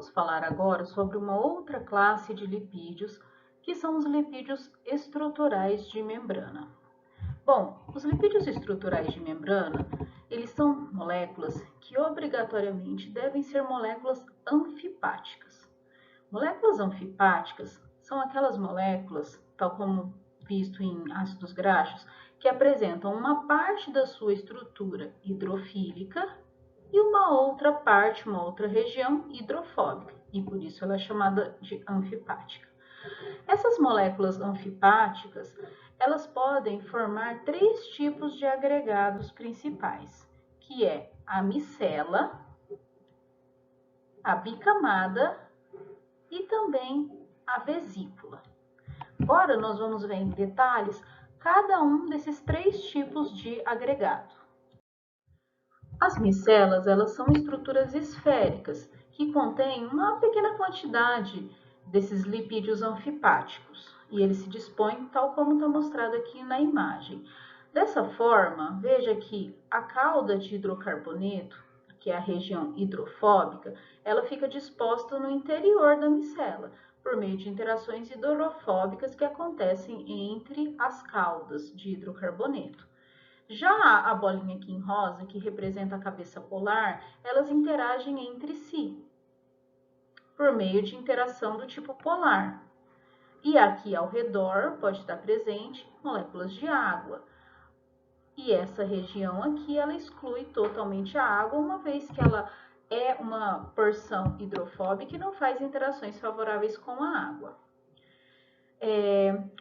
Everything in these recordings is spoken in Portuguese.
vamos falar agora sobre uma outra classe de lipídios, que são os lipídios estruturais de membrana. Bom, os lipídios estruturais de membrana, eles são moléculas que obrigatoriamente devem ser moléculas anfipáticas. Moléculas anfipáticas são aquelas moléculas, tal como visto em ácidos graxos, que apresentam uma parte da sua estrutura hidrofílica e uma outra parte, uma outra região hidrofóbica, e por isso ela é chamada de anfipática. Essas moléculas anfipáticas, elas podem formar três tipos de agregados principais, que é a micela, a bicamada e também a vesícula. Agora nós vamos ver em detalhes cada um desses três tipos de agregado. As micelas, elas são estruturas esféricas que contêm uma pequena quantidade desses lipídios anfipáticos e eles se dispõem tal como está mostrado aqui na imagem. Dessa forma, veja que a cauda de hidrocarboneto, que é a região hidrofóbica, ela fica disposta no interior da micela, por meio de interações hidrofóbicas que acontecem entre as caudas de hidrocarboneto. Já a bolinha aqui em rosa, que representa a cabeça polar, elas interagem entre si, por meio de interação do tipo polar. E aqui ao redor pode estar presente moléculas de água. E essa região aqui, ela exclui totalmente a água, uma vez que ela é uma porção hidrofóbica e não faz interações favoráveis com a água.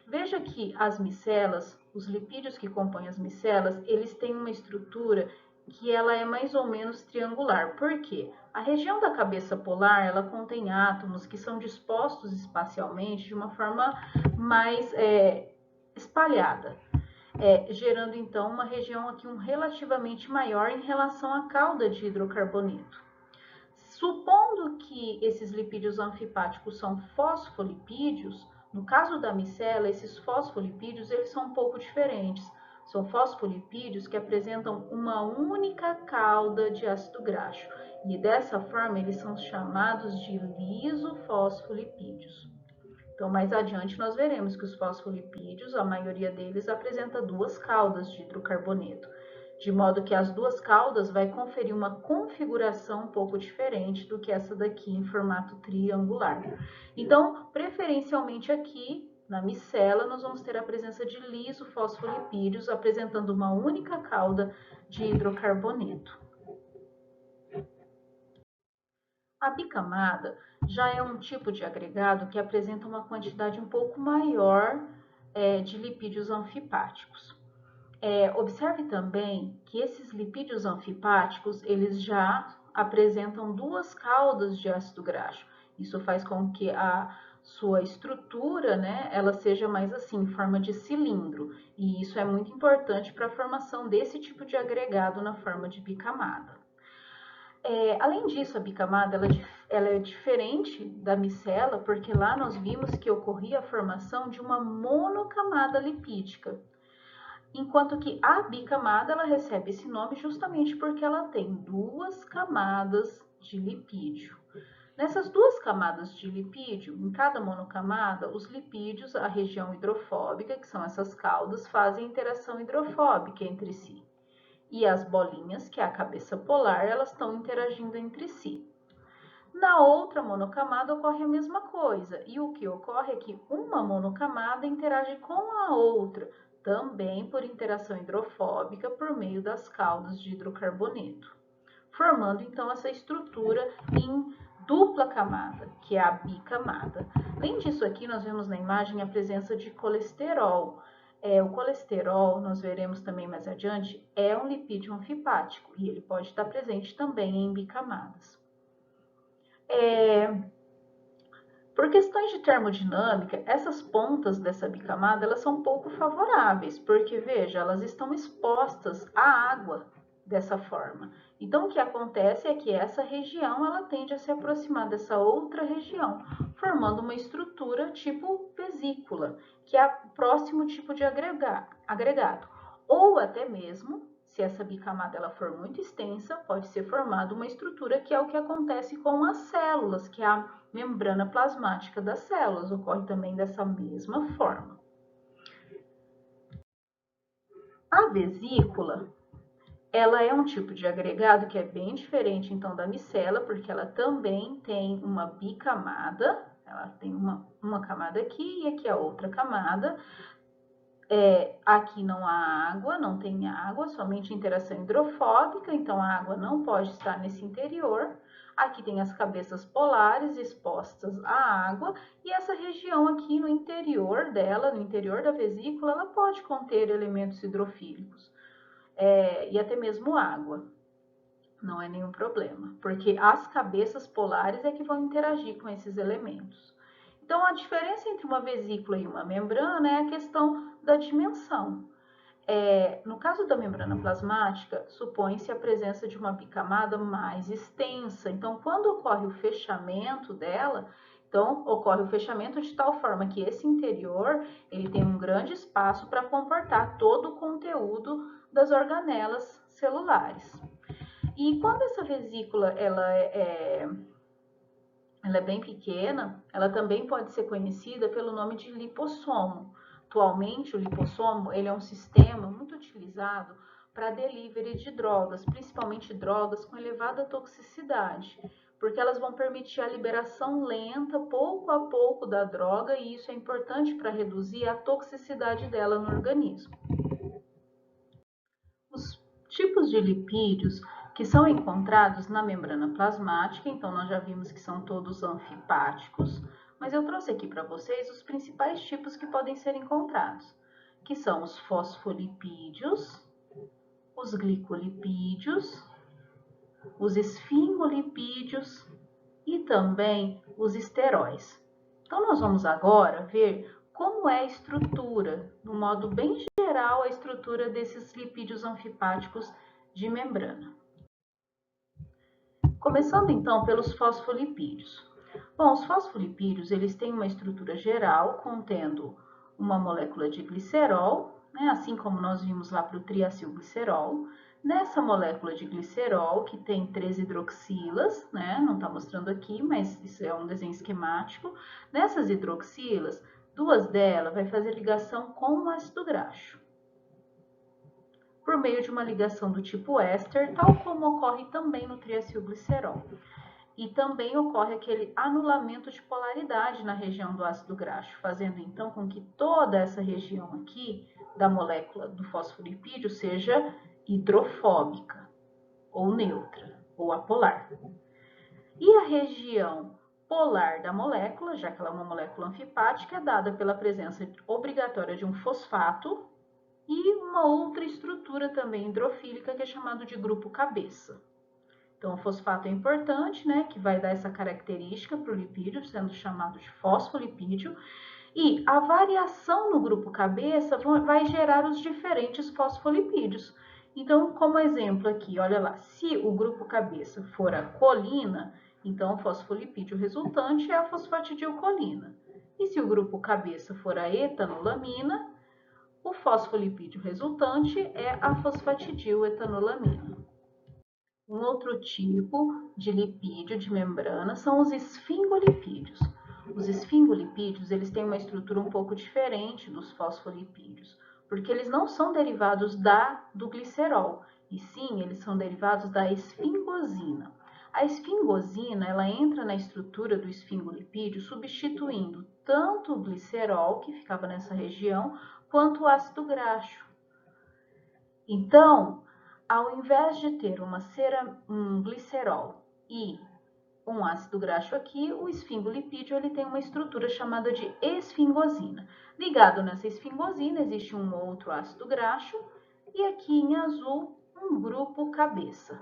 Veja que as micelas, os lipídios que compõem as micelas, eles têm uma estrutura que ela é mais ou menos triangular. Por quê? A região da cabeça polar, ela contém átomos que são dispostos espacialmente de uma forma mais espalhada, gerando então uma região aqui relativamente maior em relação à cauda de hidrocarboneto. Supondo que esses lipídios anfipáticos são fosfolipídios, no caso da micela, esses fosfolipídios eles são um pouco diferentes. São fosfolipídios que apresentam uma única cauda de ácido graxo e dessa forma eles são chamados de lisofosfolipídios. Então, mais adiante nós veremos que os fosfolipídios, a maioria deles apresenta duas caudas de hidrocarboneto, de modo que as duas caudas vai conferir uma configuração um pouco diferente do que essa daqui em formato triangular. Então, preferencialmente aqui na micela, nós vamos ter a presença de lisofosfolipídios apresentando uma única cauda de hidrocarboneto. A bicamada já é um tipo de agregado que apresenta uma quantidade um pouco maior de lipídios anfipáticos. Observe também que esses lipídios anfipáticos, eles já apresentam duas caudas de ácido graxo. Isso faz com que a sua estrutura, né, ela seja mais assim, em forma de cilindro. E isso é muito importante para a formação desse tipo de agregado na forma de bicamada. Além disso, a bicamada ela é diferente da micela, porque lá nós vimos que ocorria a formação de uma monocamada lipídica. Enquanto que a bicamada ela recebe esse nome justamente porque ela tem duas camadas de lipídio. Nessas duas camadas de lipídio, em cada monocamada, os lipídios, a região hidrofóbica, que são essas caudas, fazem interação hidrofóbica entre si. E as bolinhas, que é a cabeça polar, elas estão interagindo entre si. Na outra monocamada ocorre a mesma coisa, e o que ocorre é que uma monocamada interage com a outra, também por interação hidrofóbica por meio das caudas de hidrocarboneto, formando então essa estrutura em dupla camada, que é a bicamada. Além disso aqui, nós vemos na imagem a presença de colesterol. O colesterol, nós veremos também mais adiante, é um lipídio anfipático e ele pode estar presente também em bicamadas. Por questões de termodinâmica, essas pontas dessa bicamada elas são pouco favoráveis, porque veja, elas estão expostas à água dessa forma. Então, o que acontece é que essa região ela tende a se aproximar dessa outra região, formando uma estrutura tipo vesícula, que é o próximo tipo de agregado. Ou até mesmo, se essa bicamada ela for muito extensa, pode ser formada uma estrutura que é o que acontece com as células, que é a membrana plasmática das células, ocorre também dessa mesma forma. A vesícula, ela é um tipo de agregado que é bem diferente, então, da micela, porque ela também tem uma bicamada, ela tem uma camada aqui e aqui a outra camada. Aqui não há água, não tem água, somente interação hidrofóbica, então a água não pode estar nesse interior. Aqui tem as cabeças polares expostas à água, e essa região aqui no interior dela, no interior da vesícula, ela pode conter elementos hidrofílicos, e até mesmo água. Não é nenhum problema, porque as cabeças polares é que vão interagir com esses elementos. Então, a diferença entre uma vesícula e uma membrana é a questão da dimensão. No caso da membrana plasmática, supõe-se a presença de uma bicamada mais extensa. Então, quando ocorre o fechamento dela, ocorre o fechamento de tal forma que esse interior ele tem um grande espaço para comportar todo o conteúdo das organelas celulares. E quando essa vesícula ela é bem pequena, ela também pode ser conhecida pelo nome de lipossomo. Atualmente, o lipossomo ele é um sistema muito utilizado para delivery de drogas, principalmente drogas com elevada toxicidade, porque elas vão permitir a liberação lenta, pouco a pouco, da droga, e isso é importante para reduzir a toxicidade dela no organismo. Os tipos de lipídios que são encontrados na membrana plasmática, então nós já vimos que são todos anfipáticos, mas eu trouxe aqui para vocês os principais tipos que podem ser encontrados, que são os fosfolipídios, os glicolipídios, os esfingolipídios e também os esteróis. Então, nós vamos agora ver como é a estrutura, no modo bem geral, a estrutura desses lipídios anfipáticos de membrana. Começando então pelos fosfolipídios. Bom, os fosfolipídios eles têm uma estrutura geral contendo uma molécula de glicerol, né, assim como nós vimos lá para o triacilglicerol. Nessa molécula de glicerol, que tem 3 hidroxilas, né, não está mostrando aqui, mas isso é um desenho esquemático. Nessas hidroxilas, 2 delas vai fazer ligação com o ácido graxo, por meio de uma ligação do tipo éster, tal como ocorre também no triacilglicerol. E também ocorre aquele anulamento de polaridade na região do ácido graxo, fazendo então com que toda essa região aqui da molécula do fosfolipídio seja hidrofóbica, ou neutra, ou apolar. E a região polar da molécula, já que ela é uma molécula anfipática, é dada pela presença obrigatória de um fosfato e uma outra estrutura também hidrofílica que é chamado de grupo cabeça. Então, o fosfato é importante, né, que vai dar essa característica para o lipídio, sendo chamado de fosfolipídio, e a variação no grupo cabeça vai gerar os diferentes fosfolipídios. Então, como exemplo aqui, olha lá, se o grupo cabeça for a colina, então o fosfolipídio resultante é a fosfatidilcolina. E se o grupo cabeça for a etanolamina, o fosfolipídio resultante é a fosfatidiletanolamina. Um outro tipo de lipídio de membrana são os esfingolipídios. Os esfingolipídios eles têm uma estrutura um pouco diferente dos fosfolipídios, porque eles não são derivados do glicerol, e sim, eles são derivados da esfingosina. A esfingosina ela entra na estrutura do esfingolipídio substituindo tanto o glicerol, que ficava nessa região, quanto o ácido graxo. Então, ao invés de ter um glicerol e um ácido graxo aqui, o esfingolipídio ele tem uma estrutura chamada de esfingosina. Ligado nessa esfingosina existe um outro ácido graxo e aqui em azul um grupo cabeça,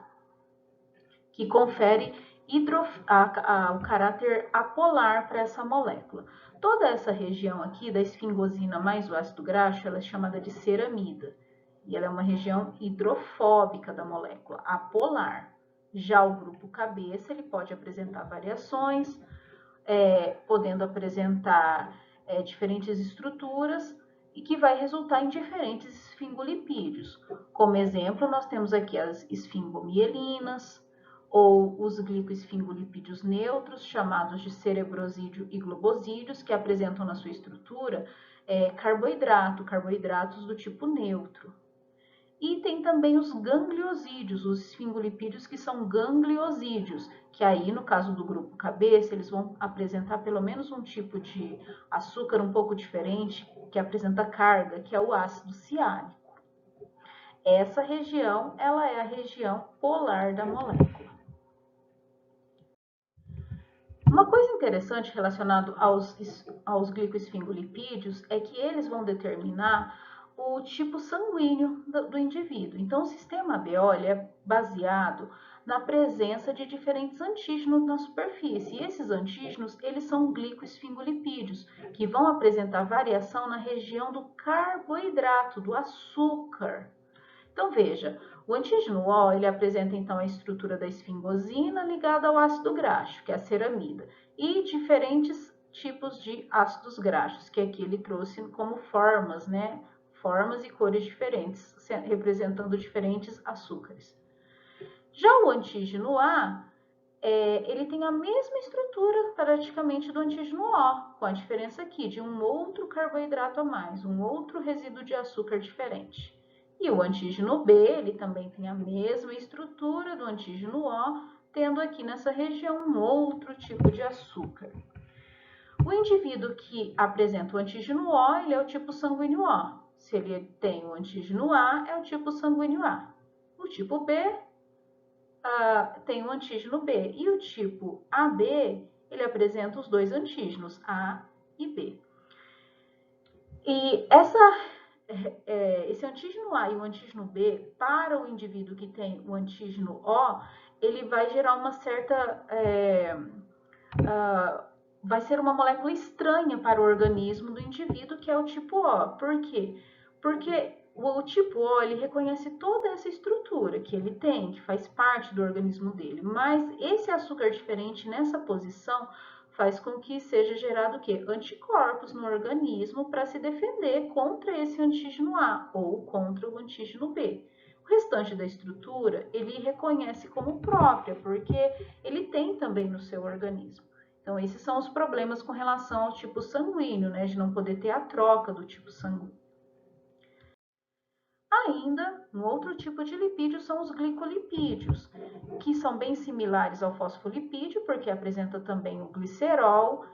que confere o caráter apolar para essa molécula. Toda essa região aqui da esfingosina mais o ácido graxo ela é chamada de ceramida. E ela é uma região hidrofóbica da molécula, apolar. Já o grupo cabeça, ele pode apresentar variações, podendo apresentar diferentes estruturas, e que vai resultar em diferentes esfingolipídios. Como exemplo, nós temos aqui as esfingomielinas, ou os glicoesfingolipídios neutros, chamados de cerebrosídeo e globosídeos, que apresentam na sua estrutura carboidratos do tipo neutro. E tem também os gangliosídeos, os esfingolipídios que são gangliosídeos, que aí, no caso do grupo cabeça, eles vão apresentar pelo menos um tipo de açúcar um pouco diferente, que apresenta carga, que é o ácido ciánico. Essa região, ela é a região polar da molécula. Uma coisa interessante relacionada aos glicoesfingolipídios é que eles vão determinar o tipo sanguíneo do indivíduo. Então, o sistema ABO é baseado na presença de diferentes antígenos na superfície. E esses antígenos, eles são glicoesfingolipídios, que vão apresentar variação na região do carboidrato, do açúcar. Então, veja, o antígeno O, ele apresenta então a estrutura da esfingosina ligada ao ácido graxo, que é a ceramida, e diferentes tipos de ácidos graxos, que aqui ele trouxe como formas, né? Formas e cores diferentes, representando diferentes açúcares. Já o antígeno A, ele tem a mesma estrutura praticamente do antígeno O, com a diferença aqui de um outro carboidrato a mais, um outro resíduo de açúcar diferente. E o antígeno B, ele também tem a mesma estrutura do antígeno O, tendo aqui nessa região um outro tipo de açúcar. O indivíduo que apresenta o antígeno O, ele é o tipo sanguíneo O. Se ele tem o antígeno A, é o tipo sanguíneo A. O tipo B tem o antígeno B. E o tipo AB, ele apresenta os dois antígenos, A e B. E esse antígeno A e o antígeno B, para o indivíduo que tem o antígeno O, ele vai gerar uma certa... vai ser uma molécula estranha para o organismo do indivíduo, que é o tipo O. Por quê? Porque o tipo O, ele reconhece toda essa estrutura que ele tem, que faz parte do organismo dele, mas esse açúcar diferente nessa posição faz com que seja gerado o quê? Anticorpos no organismo para se defender contra esse antígeno A ou contra o antígeno B. O restante da estrutura, ele reconhece como própria, porque ele tem também no seu organismo. Então, esses são os problemas com relação ao tipo sanguíneo, né? De não poder ter a troca do tipo sanguíneo. Ainda, um outro tipo de lipídio são os glicolipídios, que são bem similares ao fosfolipídio, porque apresenta também o glicerol,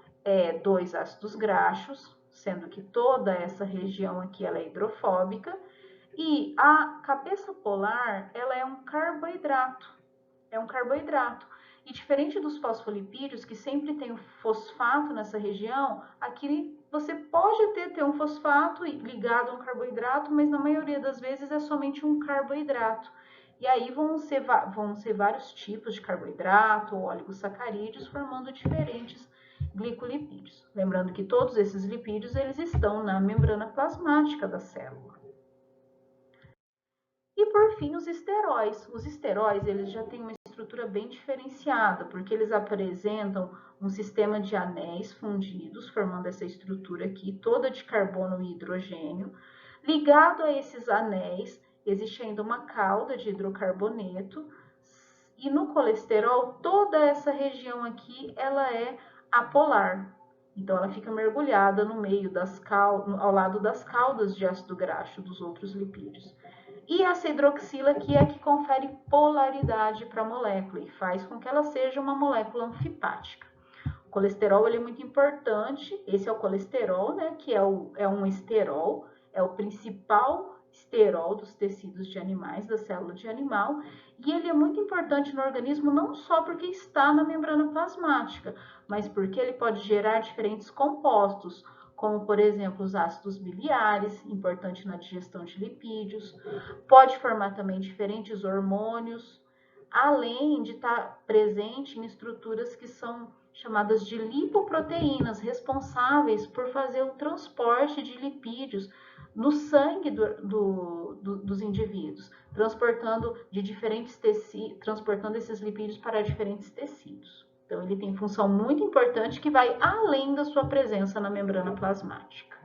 dois ácidos graxos, sendo que toda essa região aqui ela é hidrofóbica, e a cabeça polar, ela é um carboidrato, E diferente dos fosfolipídios, que sempre tem o fosfato nessa região, aqui você pode até ter um fosfato ligado a um carboidrato, mas na maioria das vezes é somente um carboidrato. E aí vão ser vários tipos de carboidrato ou oligosacarídeos formando diferentes glicolipídios. Lembrando que todos esses lipídios eles estão na membrana plasmática da célula. E por fim, os esteróis. Os esteróis eles já têm uma estrutura bem diferenciada, porque eles apresentam um sistema de anéis fundidos, formando essa estrutura aqui, toda de carbono e hidrogênio. Ligado a esses anéis, existe ainda uma cauda de hidrocarboneto, e no colesterol, toda essa região aqui, ela é apolar. Então, ela fica mergulhada no meio ao lado das caudas de ácido graxo dos outros lipídios. E essa hidroxila que é que confere polaridade para a molécula e faz com que ela seja uma molécula anfipática. O colesterol ele é muito importante, esse é o colesterol, né, que é um esterol, é o principal esterol dos tecidos de animais, da célula de animal, e ele é muito importante no organismo não só porque está na membrana plasmática, mas porque ele pode gerar diferentes compostos, como, por exemplo, os ácidos biliares, importante na digestão de lipídios, pode formar também diferentes hormônios, além de estar presente em estruturas que são chamadas de lipoproteínas, responsáveis por fazer o transporte de lipídios no sangue dos indivíduos, transportando esses lipídios para diferentes tecidos. Então, ele tem função muito importante que vai além da sua presença na membrana plasmática.